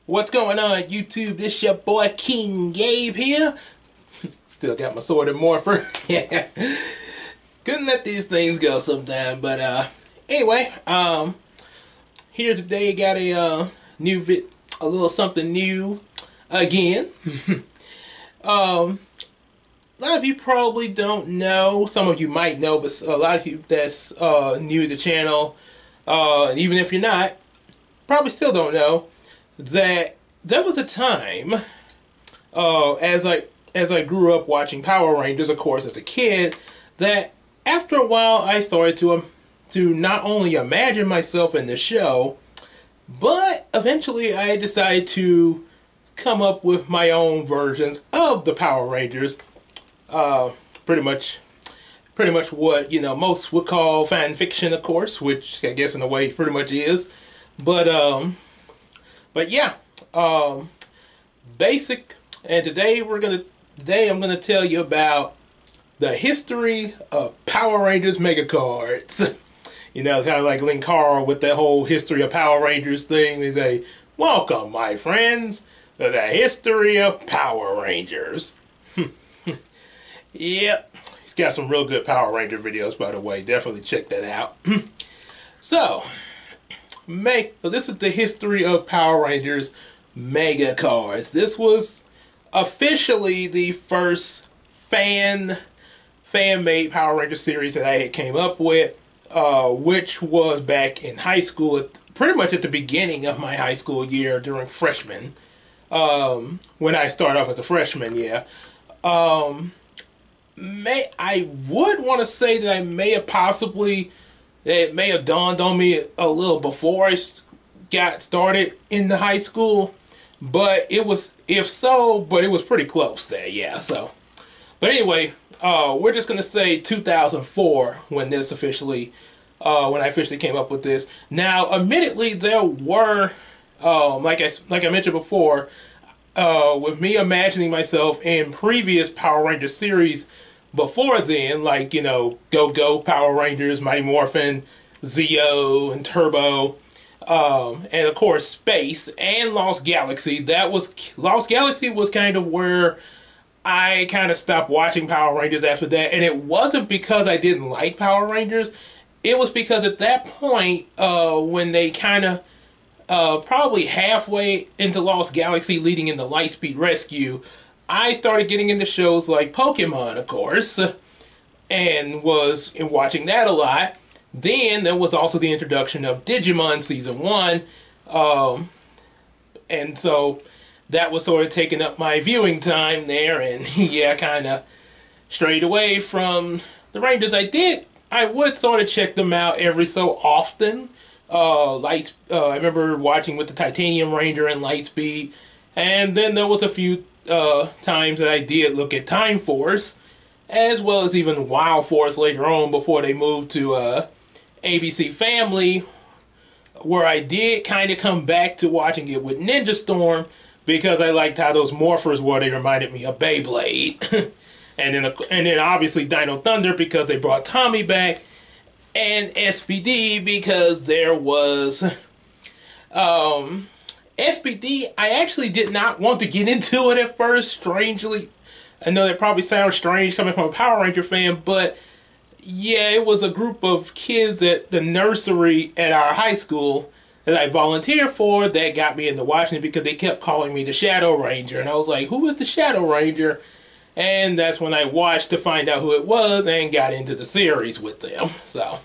What's going on, YouTube? This your boy King Gabe here. Still got my sword and morpher. Yeah. Couldn't let these things go sometime, but anyway, here today got a a little something new again. A lot of you probably don't know. Some of you might know, but a lot of you that's new to the channel, and even if you're not, probably still don't know that there was a time, as I grew up watching Power Rangers, of course, as a kid, that after a while I started to not only imagine myself in the show, but eventually I decided to come up with my own versions of the Power Rangers. Pretty much what most would call fan fiction, of course, which I guess in a way pretty much is. But yeah, basic. And today I'm gonna tell you about the history of Power Rangers Mega Cards. Kind of like Linkara with that whole history of Power Rangers thing. They say, "Welcome, my friends, to the history of Power Rangers." Yep, he's got some real good Power Ranger videos, by the way. Definitely check that out. So this is the history of Power Rangers Mega Cards. This was officially the first fan-made Power Ranger series that I had came up with, which was back in high school, pretty much at the beginning of my high school year during freshman. When I started off as a freshman, yeah. I would want to say that it may have dawned on me a little before I got started in the high school, but it was pretty close there, yeah. So, but anyway, we're just gonna say 2004 when I officially came up with this. Now, admittedly, there were, like I mentioned before, with me imagining myself in previous Power Ranger series before then, like, Go Go Power Rangers, Mighty Morphin, Zeo, and Turbo, and of course Space and Lost Galaxy. Lost Galaxy was kind of where I kind of stopped watching Power Rangers after that, and it wasn't because I didn't like Power Rangers. It was because at that point, when they kind of probably halfway into Lost Galaxy leading into Lightspeed Rescue, I started getting into shows like Pokemon, of course, and was watching that a lot. Then there was also the introduction of Digimon Season 1, and so that was sort of taking up my viewing time there, and yeah, kind of strayed away from the Rangers. I would sort of check them out every so often. I remember watching with the Titanium Ranger and Lightspeed, and then there was a few times that I did look at Time Force, as well as even Wild Force later on before they moved to ABC Family, where I did kind of come back to watching it with Ninja Storm because I liked how those morphers were. They reminded me of Beyblade. and then obviously Dino Thunder because they brought Tommy back, and SPD because there was SPD. I actually did not want to get into it at first, strangely. I know that probably sounds strange coming from a Power Ranger fan, but yeah, it was a group of kids at the nursery at our high school that I volunteered for that got me into watching it because they kept calling me the Shadow Ranger, and I was like, who is the Shadow Ranger? And that's when I watched to find out who it was and got into the series with them. So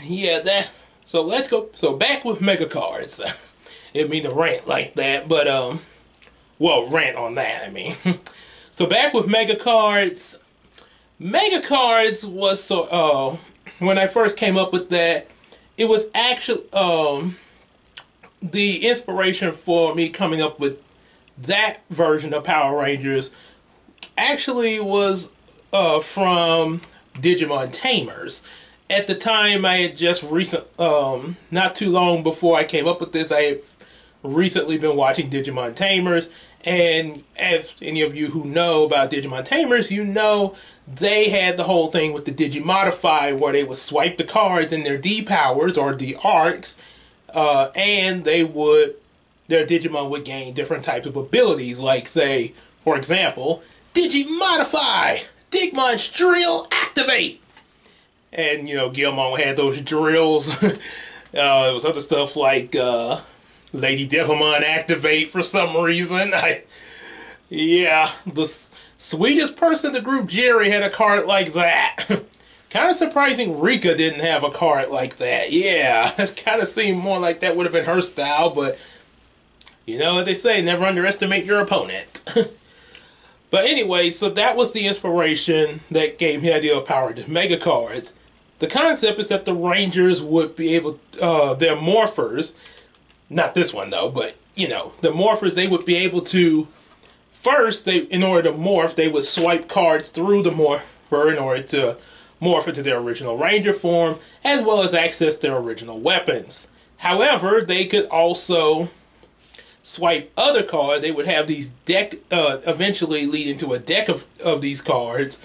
yeah, so let's go. So back with Mega Cards. It'd mean to rant like that, but well, rant on that. I mean, so back with Mega Cards. Mega Cards was when I first came up with that, it was actually the inspiration for me coming up with that version of Power Rangers. Actually, was from Digimon Tamers. At the time, I had just not too long before I came up with this, I had recently been watching Digimon Tamers, and as any of you who know about Digimon Tamers, you know they had the whole thing with the Digimodify where they would swipe the cards in their D powers or D arcs, and they would their Digimon would gain different types of abilities, like, say, for example, Digimodify! Digmon's Drill Activate! And, you know, Guilmon had those drills. There was other stuff like Lady Devimon Activate for some reason. Yeah, the sweetest person in the group, Jerry, had a card like that. Kind of surprising Rika didn't have a card like that. Yeah, it kind of seemed more like that would have been her style, but you know what they say, never underestimate your opponent. But anyway, so that was the inspiration that gave me the idea of Power Rangers Mega Cards. The concept is that the Rangers would be able, their morphers, not this one though, but you know, the morphers, they would be able to, first, in order to morph, they would swipe cards through the morpher in order to morph into their original Ranger form, as well as access their original weapons. However, they could also swipe other cards. They would have these deck, eventually lead into a deck of these cards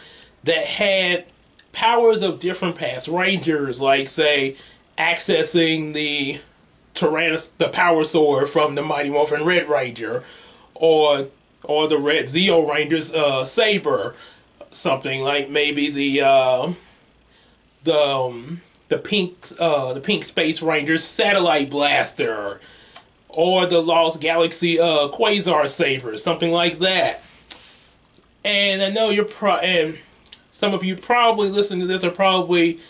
that had powers of different past Rangers, like, say, accessing the the Power Sword from the Mighty Morphin Red Ranger, or the Red Zeo Ranger's Saber, something like maybe the pink Space Ranger's Satellite Blaster, or the Lost Galaxy Quasar Saber, something like that. And I know and some of you probably listening to this are probably,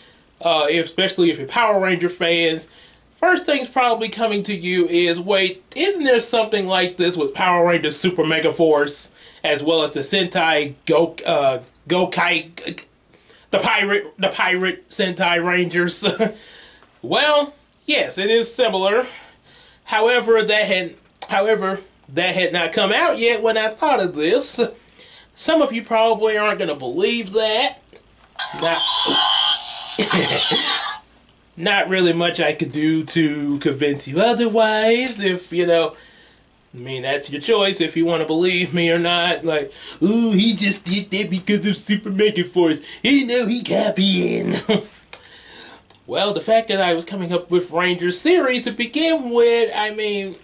especially if you're Power Ranger fans, first thing's probably coming to you is, wait, isn't there something like this with Power Rangers Super Mega Force, as well as the Sentai Gokai, the pirate Sentai Rangers? Well, yes, it is similar. However, that had not come out yet when I thought of this. Some of you probably aren't going to believe that. Not really much I could do to convince you otherwise. If, you know, I mean, that's your choice if you want to believe me or not. Like, ooh, he just did that because of Super Mega Force. You know, he copying. Well, the fact that I was coming up with Ranger series to begin with, I mean,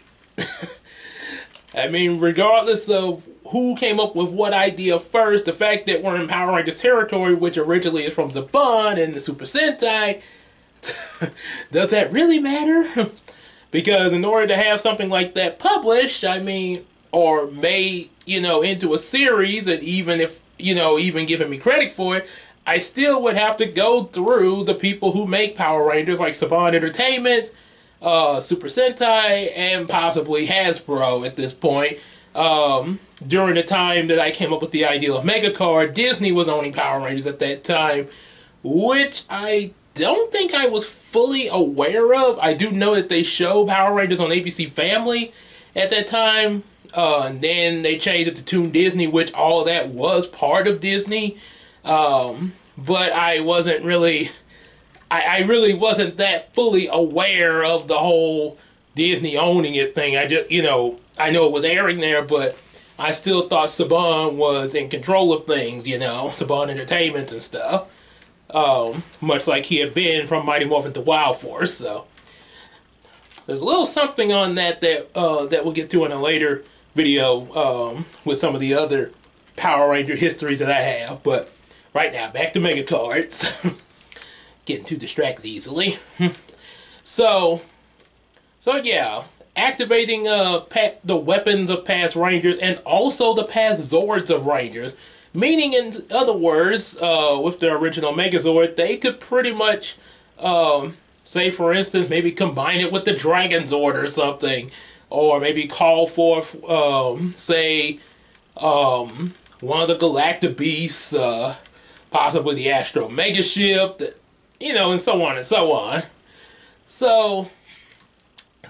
regardless of who came up with what idea first, the fact that we're in Power Rangers territory, which originally is from Zebun and the Super Sentai, does that really matter? Because in order to have something like that published, I mean, or made, you know, into a series, and even if, you know, even giving me credit for it, I still would have to go through the people who make Power Rangers, like Saban Entertainment, Super Sentai, and possibly Hasbro at this point. During the time that I came up with the idea of Mega Card, Disney was owning Power Rangers at that time, which I don't think I was fully aware of. I do know that they showed Power Rangers on ABC Family at that time, and then they changed it to Toon Disney, which all of that was part of Disney. But I wasn't really, I really wasn't that fully aware of the whole Disney owning it thing. I just, you know, I know it was airing there, but I still thought Saban was in control of things, you know, Saban Entertainment and stuff. Much like he had been from Mighty Morphin to Wild Force. So there's a little something on that we'll get to in a later video with some of the other Power Ranger histories that I have. But right now, back to Mega Cards. Getting too distracted easily. So yeah, activating the weapons of past Rangers and also the past Zords of Rangers. Meaning, in other words, with their original Megazord, they could pretty much, say for instance, maybe combine it with the Dragon Zord or something. Or maybe call forth, say, one of the Galactic Beasts, possibly the Astro Mega Ship, you know, and so on and so on. So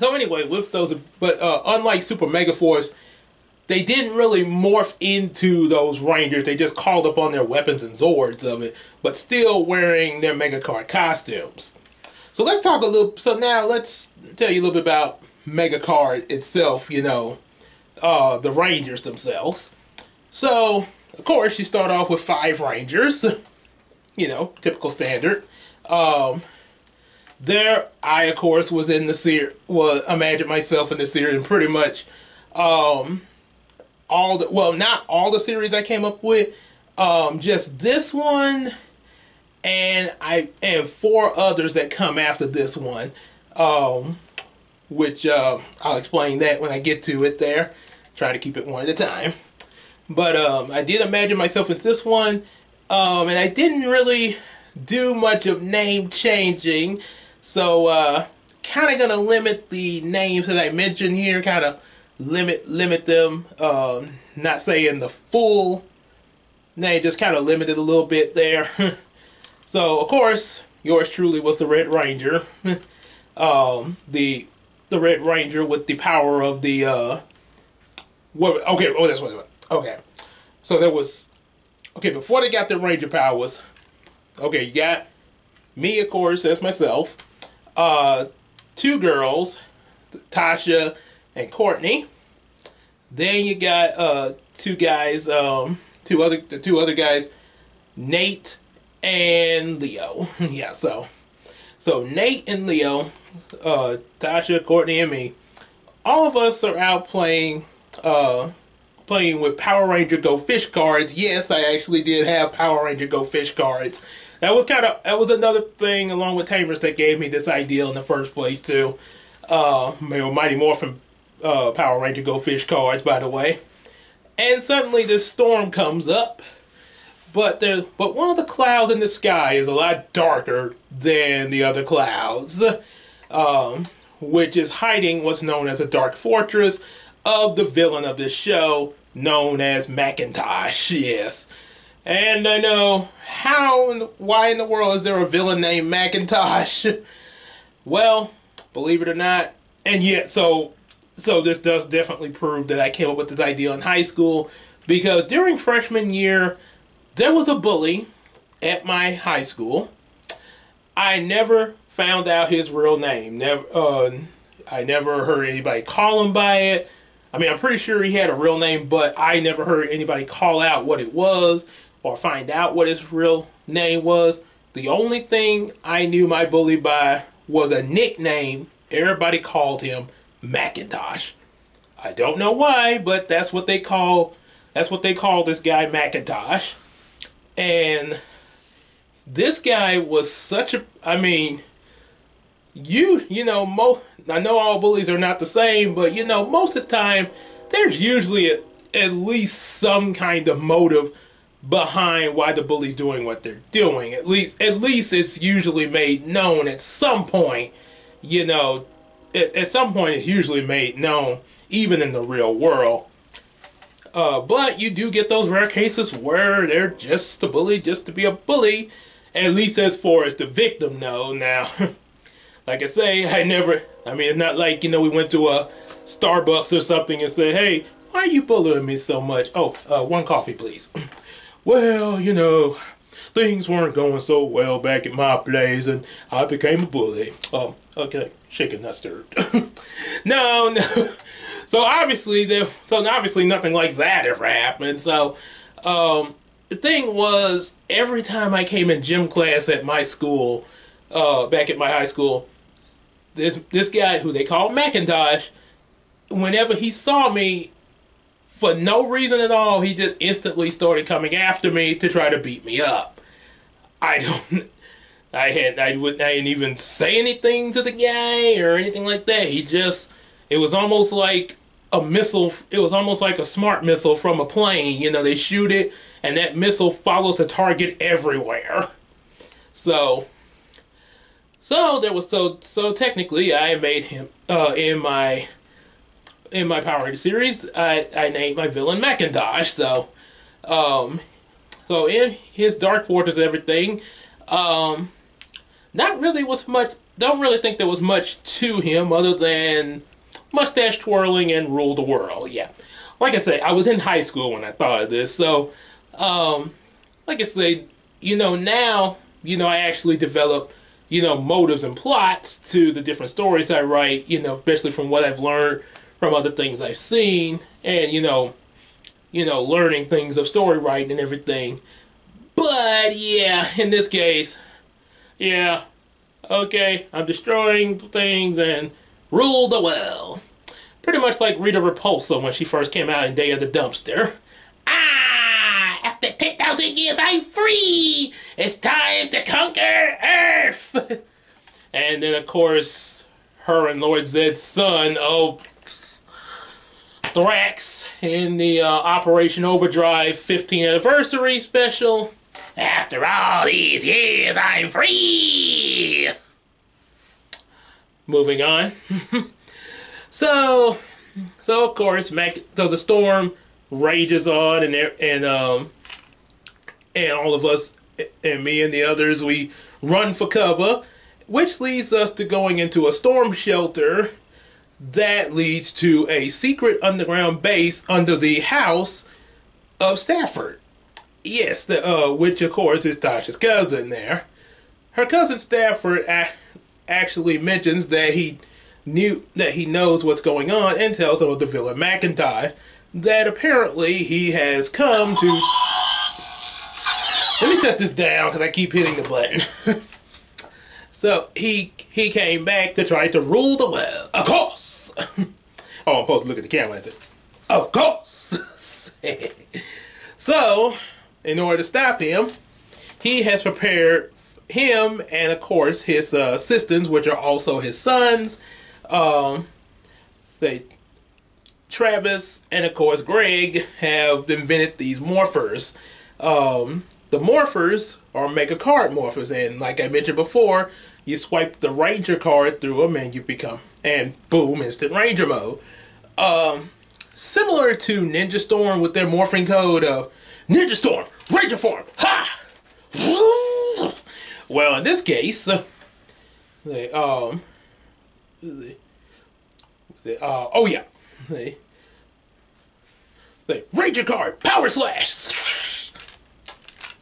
anyway, with those, but unlike Super Mega Force, they didn't really morph into those Rangers. They just called upon their weapons and Zords of it, but still wearing their Mega Card costumes. So let's talk a little. So now let's tell you a little bit about Mega Card itself. You know, the Rangers themselves. So of course you start off with 5 Rangers. You know, typical standard. there I of course was in the series, was imagined myself in the series, and pretty much um, all the, well, not all the series I came up with, just this one, and four others that come after this one, um, which I'll explain that when I get to it. There, try to keep it one at a time. But I did imagine myself in this one, and I didn't really do much of name changing, so kind of gonna limit the names that I mentioned here. Kind of limit them. Not saying the full name, just kind of limited a little bit there. So of course, yours truly was the Red Ranger. The Red Ranger with the power of the what? Okay, oh that's what. Okay, so there was, okay, before they got the Ranger powers. Okay, you got me, of course, as myself. Two girls, Tasha and Courtney. Then you got two guys, the two other guys, Nate and Leo. Yeah, so Nate and Leo, Tasha, Courtney, and me. All of us are out playing with Power Ranger Go Fish cards. Yes, I actually did have Power Ranger Go Fish cards. That was another thing along with Tamers that gave me this idea in the first place too. Mighty Morphin Power Ranger Go Fish cards, by the way. And suddenly this storm comes up, but one of the clouds in the sky is a lot darker than the other clouds, which is hiding what's known as a dark fortress of the villain of this show, known as Macintosh. Yes. And I know, why in the world is there a villain named Macintosh? Well, believe it or not, and yet, so this does definitely prove that I came up with this idea in high school, because during freshman year, there was a bully at my high school. I never found out his real name. I never heard anybody call him by it. I mean, I'm pretty sure he had a real name, but I never heard anybody call out what it was or find out what his real name was. The only thing I knew my bully by was a nickname. Everybody called him Macintosh. I don't know why, but that's what they call this guy, Macintosh. And this guy was such a, I mean, I know all bullies are not the same, but most of the time there's usually at least some kind of motive behind why the bully's doing what they're doing. At least it's usually made known at some point. At some point it's usually made known, even in the real world. But you do get those rare cases where they're just a bully just to be a bully, at least as far as the victim knows. Now, like I say, it's not like, we went to a Starbucks or something and said, hey, why are you bullying me so much? Oh, one coffee, please. Well, things weren't going so well back at my place, and I became a bully. Oh, okay, shaken, not stirred. No. So obviously nothing like that ever happened. So, the thing was, every time I came in gym class at my school, back at my high school, this guy who they call Macintosh, whenever he saw me, for no reason at all, he just instantly started coming after me to try to beat me up. I didn't even say anything to the guy or anything like that. It was almost like a missile. It was almost like a smart missile from a plane. They shoot it, and that missile follows the target everywhere. So technically, I made him in my Power Ranger series. I named my villain Macintosh. So in his Dark Fortress and everything, not really was much. Don't really think there was much to him other than mustache twirling and rule the world. Yeah, like I say, I was in high school when I thought of this. So, like I say, now, I actually develop, motives and plots to the different stories I write, especially from what I've learned from other things I've seen, and, learning things of story writing and everything. But, yeah, in this case, yeah, Okay, I'm destroying things and rule the world. Pretty much like Rita Repulsa when she first came out in Day of the Dumpster. Ah! After 10,000 years, I'm free! It's time to conquer Earth! And then, of course, her and Lord Zed's son, Thrax, in the Operation Overdrive 15th anniversary special. After all these years, I'm free! Moving on. So of course, so the storm rages on, and all of us, and me and the others, we run for cover, which leads us to going into a storm shelter that leads to a secret underground base under the house of Stafford. Yes, which of course is Tasha's cousin there. Her cousin Stafford actually mentions that he knows what's going on, and tells him of the villain Macintosh, that apparently he has come to... Let me set this down because I keep hitting the button. So he came back to try to rule the world. Of course. Oh, I'm supposed to look at the camera and say, of course. So, in order to stop him, he has prepared him and, of course, his assistants, which are also his sons, Travis and, of course, Greg, have invented these morphers. The morphers are Mega Card morphers, and like I mentioned before, you swipe the Ranger card through them and you become, and boom, instant Ranger mode. Similar to Ninja Storm with their morphing code of Ninja Storm, Ranger form, ha! Well, in this case, oh yeah, Ranger card, power slash,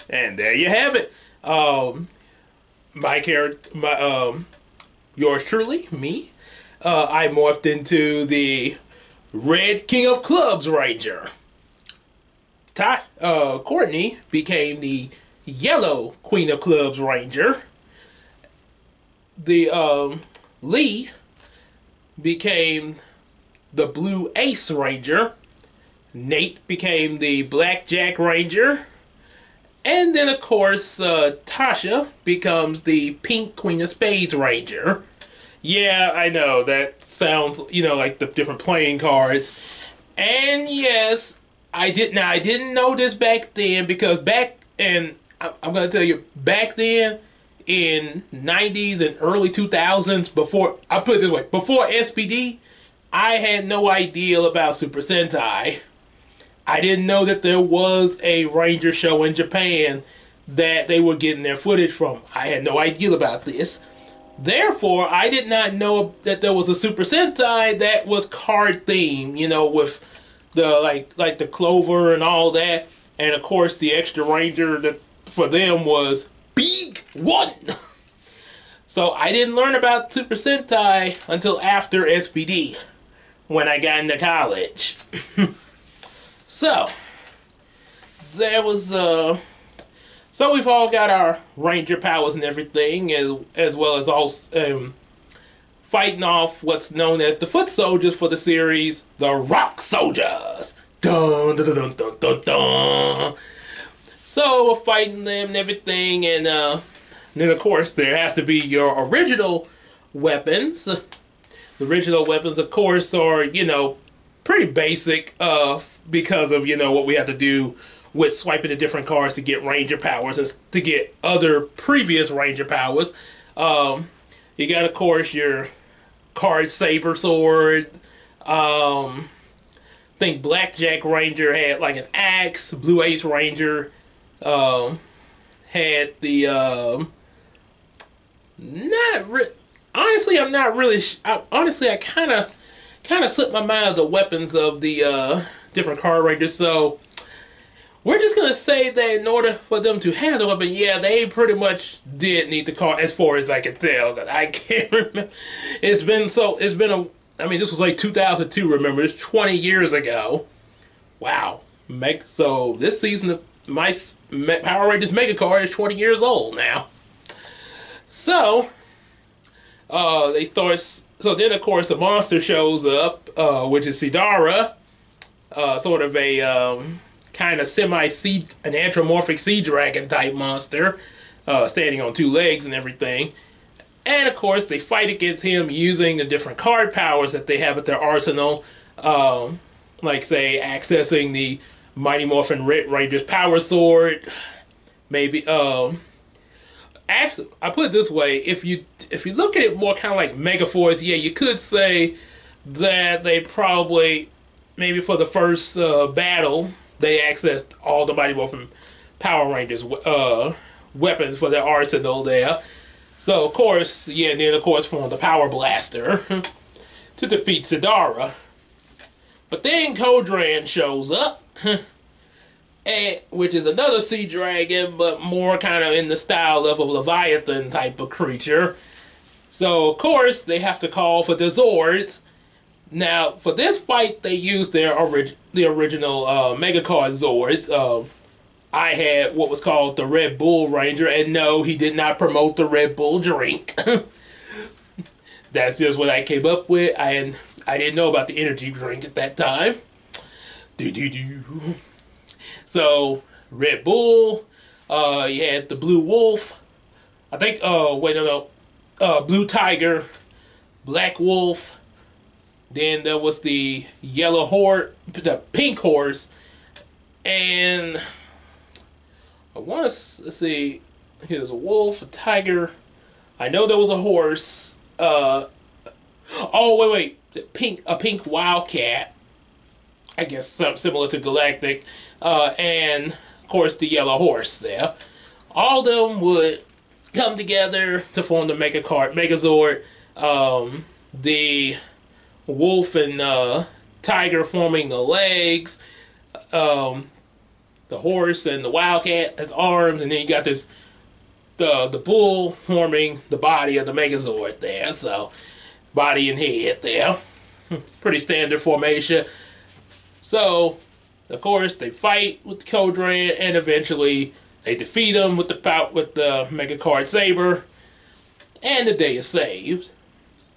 and there you have it. My character, yours truly, me. I morphed into the Red King of Clubs Ranger. Courtney became the Yellow Queen of Clubs Ranger. The Lee became the Blue Ace Ranger. Nate became the Blackjack Ranger. And then, of course, Tasha becomes the Pink Queen of Spades Ranger. Yeah, I know, that sounds, like the different playing cards. And yes, I didn't know this back then, because I'm going to tell you, back then, in 90s and early 2000s, before SPD, I had no idea about Super Sentai. I didn't know that there was a Ranger show in Japan that they were getting their footage from. I had no idea about this. Therefore, I did not know that there was a Super Sentai that was card themed, with the like the Clover and all that. And of course, the extra Ranger that for them was Big One. So I didn't learn about Super Sentai until after SPD, when I got into college. So, there was, so we've all got our Ranger powers and everything, as well as all, fighting off what's known as the foot soldiers for the series, the Rock Soldiers. Dun, dun, dun, dun, dun, dun. So, we're fighting them and everything, and, then of course, there has to be your original weapons. The original weapons, of course, are, pretty basic, because of, what we have to do with swiping the different cards to get Ranger powers and to get other previous Ranger powers. You got, of course, your card Saber Sword. I think Blackjack Ranger had like an axe. Blue Ace Ranger had the honestly, I'm not really. Honestly, I kind of slipped my mind of the weapons of the different card Rangers. So we're just gonna say that in order for them to have the weapon, yeah, they pretty much did need the card, as far as I can tell. I can't remember. It's been I mean, this was like 2002. Remember, it's 20 years ago. Wow. So this season of my Power Rangers Mega Card is 20 years old now. So They start. So then, of course, the monster shows up, which is Sidara, sort of a kind of semi-sea, an anthropomorphic sea dragon type monster, standing on two legs and everything. And of course, they fight against him using the different card powers that they have at their arsenal, like say accessing the Mighty Morphin Red Ranger's power sword. Maybe actually, I put it this way: if you look at it more kind of like Megaforce, yeah, you could say that they probably maybe for the first battle they accessed all the Mighty Morphin Power Rangers weapons for their arsenal there. So of course, yeah, and then of course formed the Power Blaster to defeat Sidara. But then Kodran shows up, which is another sea dragon, but more kind of in the style of a Leviathan type of creature. So of course they have to call for the Zords. Now for this fight, they used their the original Mega Card Zords. I had what was called the Red Bull Ranger, and no, he did not promote the Red Bull drink. That's just what I came up with. I didn't know about the energy drink at that time. So Red Bull, you had the Blue Wolf. I think Blue Tiger, Black Wolf. Then there was the Yellow Horse, the Pink Horse, and I want to see. There's a wolf, a tiger. I know there was a horse. Oh wait, a pink wildcat. I guess something similar to Galactic, and of course the yellow horse. There, all of them would come together to form the Megazord. The wolf and tiger forming the legs. The horse and the wildcat as arms, and then you got this the bull forming the body of the Megazord there. So body and head there. Pretty standard formation. So of course they fight with the Kodran, and eventually they defeat them with the Mega Card Saber, and the day is saved.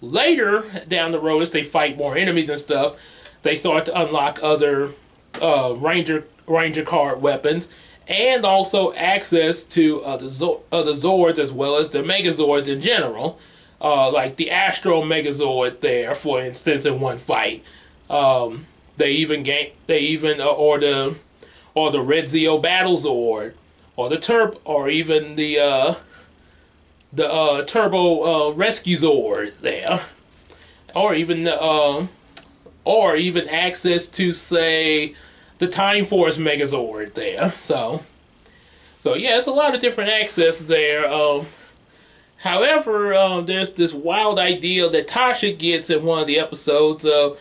Later down the road, as they fight more enemies and stuff, they start to unlock other Ranger card weapons, and also access to other Zords as well as the Megazords in general, like the Astro Megazord there, for instance, in one fight. They even or the Red Zeo Battle Zord, or the or even the Turbo Rescue Zord there, or even access to, say, the Time Force Megazord there. So yeah, it's a lot of different access there. However, there's this wild idea that Tasha gets in one of the episodes of,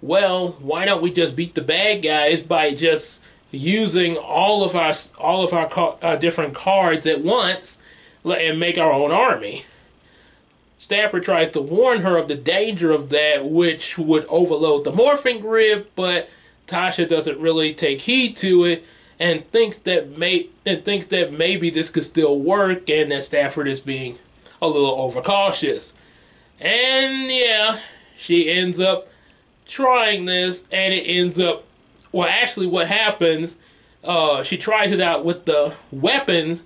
well, why don't we just beat the bad guys by just using all of our different cards at once and make our own army. Stafford tries to warn her of the danger of that, which would overload the morphing grid, but Tasha doesn't really take heed to it, and thinks that maybe this could still work, and that Stafford is being a little overcautious. And yeah, she ends up trying this, and it ends up, well, actually what happens, she tries it out with the weapons,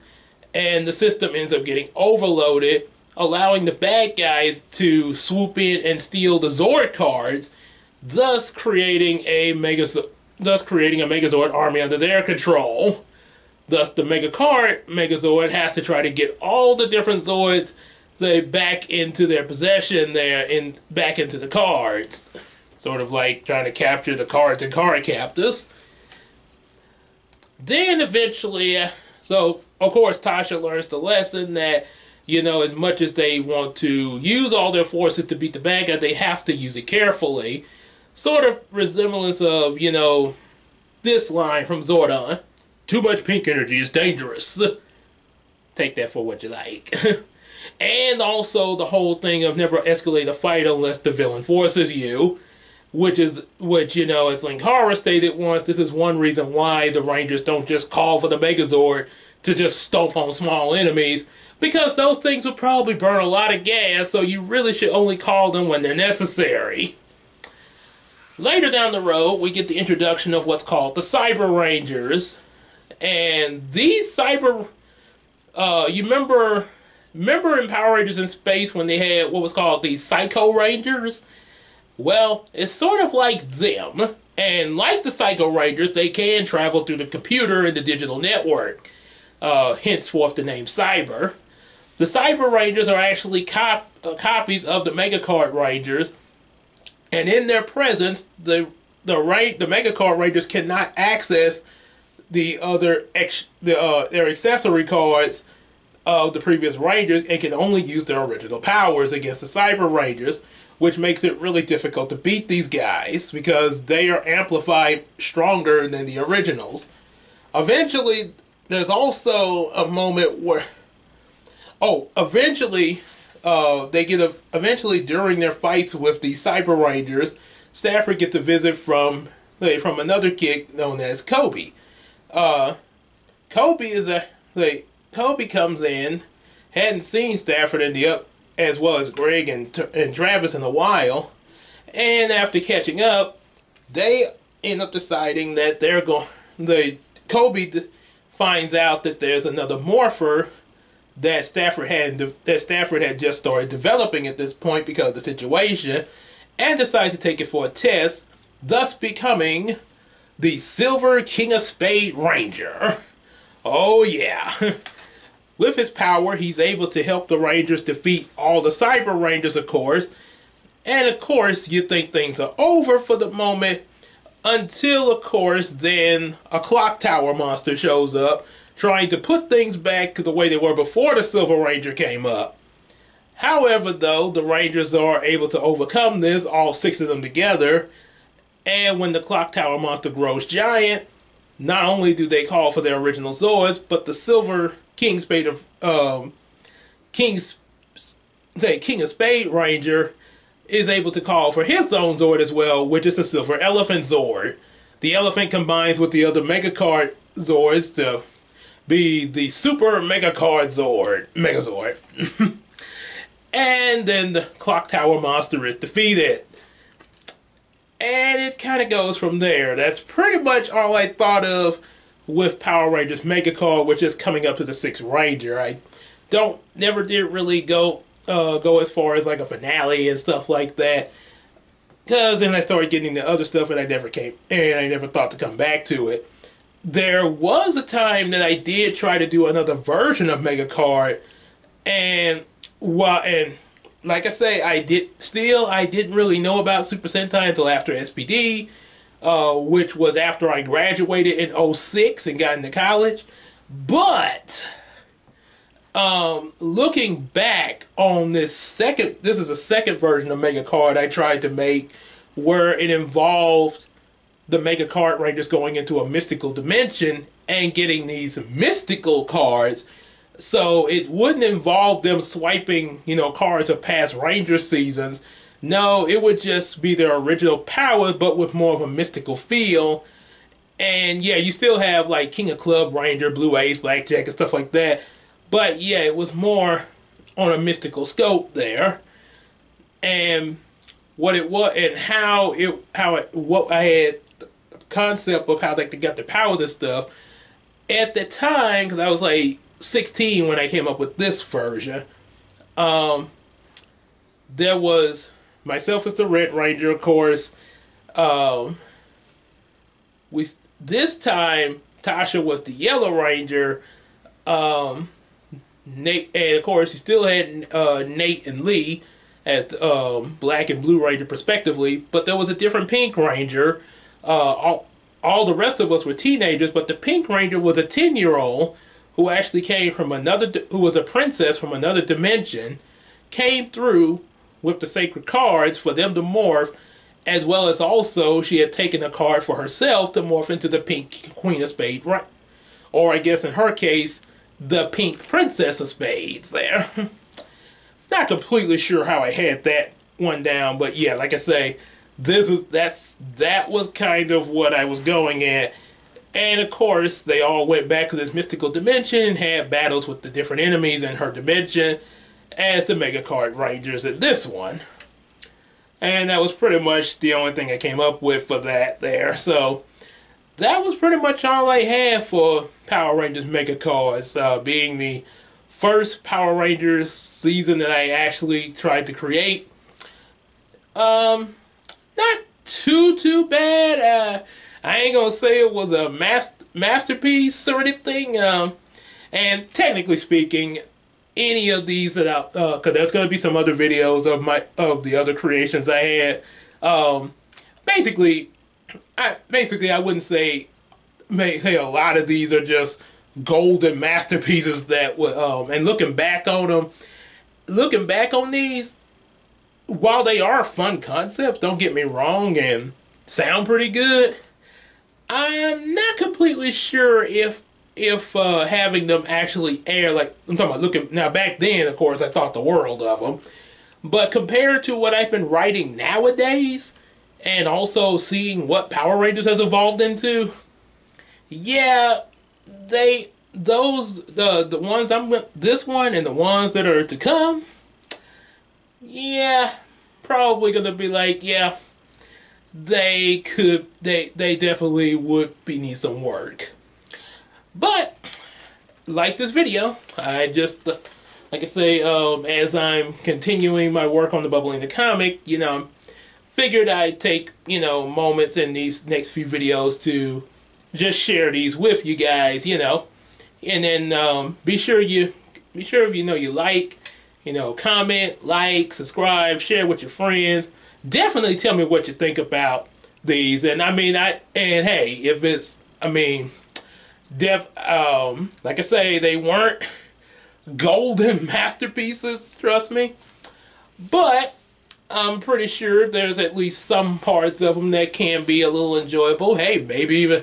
and the system ends up getting overloaded, allowing the bad guys to swoop in and steal the Zord cards, thus creating a Megazord army under their control. Thus, the Megazord has to try to get all the different Zords back into their possession there, and back into the cards. Sort of like trying to capture the cards and card captors. Then eventually, so of course Tasha learns the lesson that, you know, as much as they want to use all their forces to beat the bad guy, they have to use it carefully. Sort of resemblance of, you know, this line from Zordon: "Too much pink energy is dangerous." Take that for what you like. And also the whole thing of never escalate a fight unless the villain forces you. Which, you know, as Linkara stated once, this is one reason why the Rangers don't just call for the Megazord to just stomp on small enemies, because those things would probably burn a lot of gas, so you really should only call them when they're necessary. Later down the road, we get the introduction of what's called the Cyber Rangers. And these Cyber... you remember in Power Rangers in Space when they had what was called the Psycho Rangers? Well, it's sort of like them. And like the Psycho Rangers, they can travel through the computer and the digital network. Henceforth the name Cyber. The Cyber Rangers are actually copies of the Megacard Rangers. And in their presence, the Megacard Rangers cannot access the other their accessory cards of the previous Rangers and can only use their original powers against the Cyber Rangers, which makes it really difficult to beat these guys because they are amplified stronger than the originals. Eventually, there's also a moment where, eventually during their fights with the Cyber Rangers, Stafford gets a visit from another kid known as Kobe. Kobe comes in, hadn't seen Stafford as well as Greg and Travis in a while, and after catching up, they end up deciding that Kobe finds out that there's another morpher that Stafford had just started developing at this point because of the situation, and decides to take it for a test, thus becoming the Silver King of Spade Ranger. Oh yeah. With his power, he's able to help the Rangers defeat all the Cyber Rangers, of course. And of course, you think things are over for the moment, until, of course, then a clock tower monster shows up, trying to put things back to the way they were before the Silver Ranger came up. However, though, the Rangers are able to overcome this, all 6 of them together, and when the clock tower monster grows giant, not only do they call for their original Zords, but the Silver King of Spade Ranger is able to call for his own Zord as well, which is a Silver Elephant Zord. The elephant combines with the other Megacard Zords to be the Super Megacard Zord, Megazord. And then the Clock Tower monster is defeated. And it kind of goes from there. That's pretty much all I thought of with Power Rangers Megacard, which is coming up to the 6th Ranger. I never did really go as far as like a finale and stuff like that, because then I started getting the other stuff and I never thought to come back to it. There was a time that I did try to do another version of Megacard, and like I say, I didn't really know about Super Sentai until after SPD, which was after I graduated in 2006 and got into college. But looking back on this is a second version of Megacard I tried to make, where it involved the Megacard Rangers going into a mystical dimension and getting these mystical cards. So it wouldn't involve them swiping, cards of past Ranger seasons. No, it would just be their original power, but with more of a mystical feel. And yeah, you still have like King of Club Ranger, Blue Ace, Blackjack, and stuff like that. But yeah, it was more on a mystical scope there. And what it was, and what I had the concept of how they got their powers and stuff. At the time, because I was like 16 when I came up with this version, there was myself as the Red Ranger, of course. This time Tasha was the Yellow Ranger. Nate, and of course you still had Nate and Lee as Black and Blue Ranger respectively, but there was a different Pink Ranger. All the rest of us were teenagers, but the Pink Ranger was a 10-year-old who actually came from who was a princess from another dimension, came through with the sacred cards for them to morph, as well as also she had taken a card for herself to morph into the Pink Queen of Spades, right? Or I guess in her case, the Pink Princess of Spades there. Not completely sure how I had that one down, but yeah, like I say, that was kind of what I was going at. And of course, they all went back to this mystical dimension, had battles with the different enemies in her dimension as the Mega Card Rangers in this one. And that was pretty much the only thing I came up with for that there. So that was pretty much all I had for Power Rangers Mega Cards, being the first Power Rangers season that I actually tried to create. Not too bad. I ain't gonna say it was a masterpiece or anything. And technically speaking, any of these that I, cause there's gonna be some other videos of the other creations I had. Basically, I wouldn't say a lot of these are just golden masterpieces that would. And looking back on these, while they are fun concepts, don't get me wrong, and sound pretty good, I'm not completely sure if having them actually air, like I'm talking about looking now. Back then, of course, I thought the world of them, but compared to what I've been writing nowadays, and also seeing what Power Rangers has evolved into, yeah, the ones this one and the ones that are to come, yeah, probably gonna be like, yeah, they definitely would need some work. But like this video, I just like I say, as I'm continuing my work on the Bubbling the Comic, figured I'd take moments in these next few videos to just share these with you guys, and then be sure if you like, comment, like, subscribe, share with your friends. Definitely tell me what you think about these. And hey, if it's, like I say, they weren't golden masterpieces, trust me. But I'm pretty sure there's at least some parts of them that can be a little enjoyable. Hey, maybe even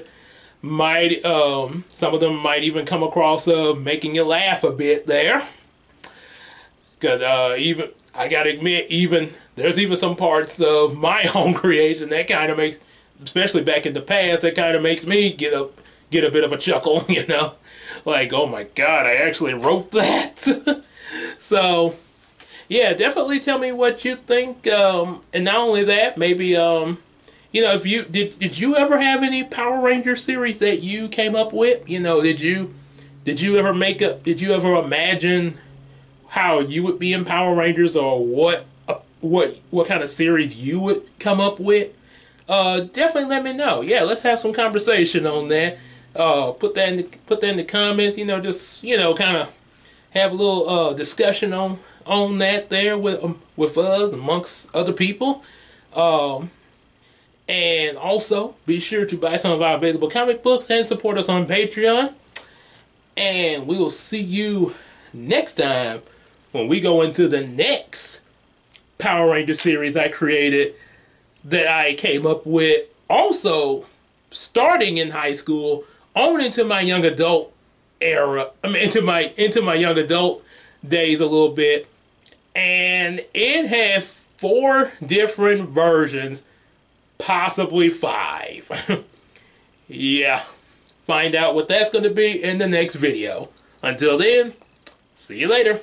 some of them might even come across making you laugh a bit there. Cause I gotta admit, there's even some parts of my own creation that kind of makes, especially back in the past, that kind of makes me get a bit of a chuckle, like, oh my god, I actually wrote that. So yeah, definitely tell me what you think, and not only that, maybe if you did you ever have any Power Ranger series that you came up with? Did you ever imagine how you would be in Power Rangers, or what kind of series you would come up with? Definitely let me know. Yeah, let's have some conversation on that. Put that in the comments. Just kind of have a little discussion on that there with us amongst other people. And also be sure to buy some of our available comic books and support us on Patreon. And we will see you next time when we go into the next Power Ranger series I created that I came up with, also starting in high school on into my young adult era. Into my young adult days a little bit, and it had 4 different versions, possibly 5. Yeah, find out what that's going to be in the next video. Until then, see you later.